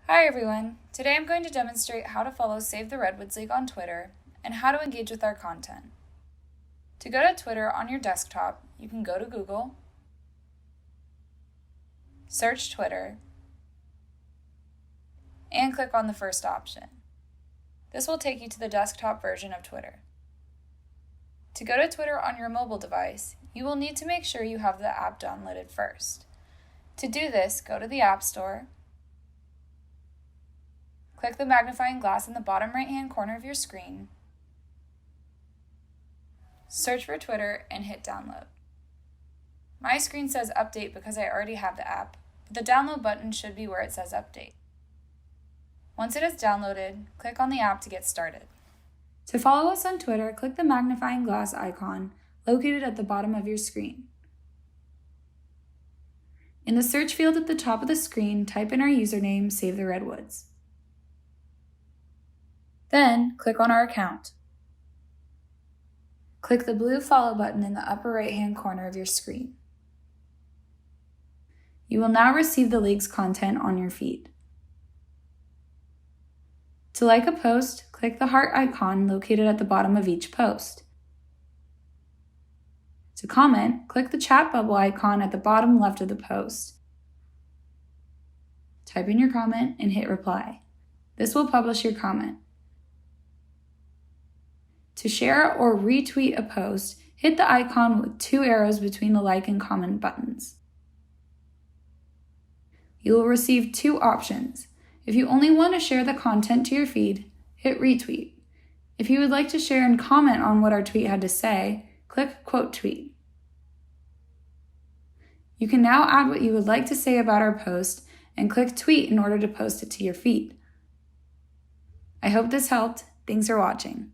Hi everyone! Today I'm going to demonstrate how to follow Save the Redwoods League on Twitter and how to engage with our content. To go to Twitter on your desktop, you can go to Google, search Twitter, and click on the first option. This will take you to the desktop version of Twitter. To go to Twitter on your mobile device, you will need to make sure you have the app downloaded first. To do this, go to the App Store, click the magnifying glass in the bottom right-hand corner of your screen, search for Twitter, and hit download. My screen says update because I already have the app, but the download button should be where it says update. Once it is downloaded, click on the app to get started. To follow us on Twitter, click the magnifying glass icon located at the bottom of your screen. In the search field at the top of the screen, type in our username, Save the Redwoods. Then, click on our account. Click the blue follow button in the upper right-hand corner of your screen. You will now receive the league's content on your feed. To like a post, click the heart icon located at the bottom of each post. To comment, click the chat bubble icon at the bottom left of the post. Type in your comment and hit reply. This will publish your comment. To share or retweet a post, hit the icon with two arrows between the like and comment buttons. You will receive two options. If you only want to share the content to your feed, hit retweet. If you would like to share and comment on what our tweet had to say, click quote tweet. You can now add what you would like to say about our post and click tweet in order to post it to your feed. I hope this helped. Thanks for watching.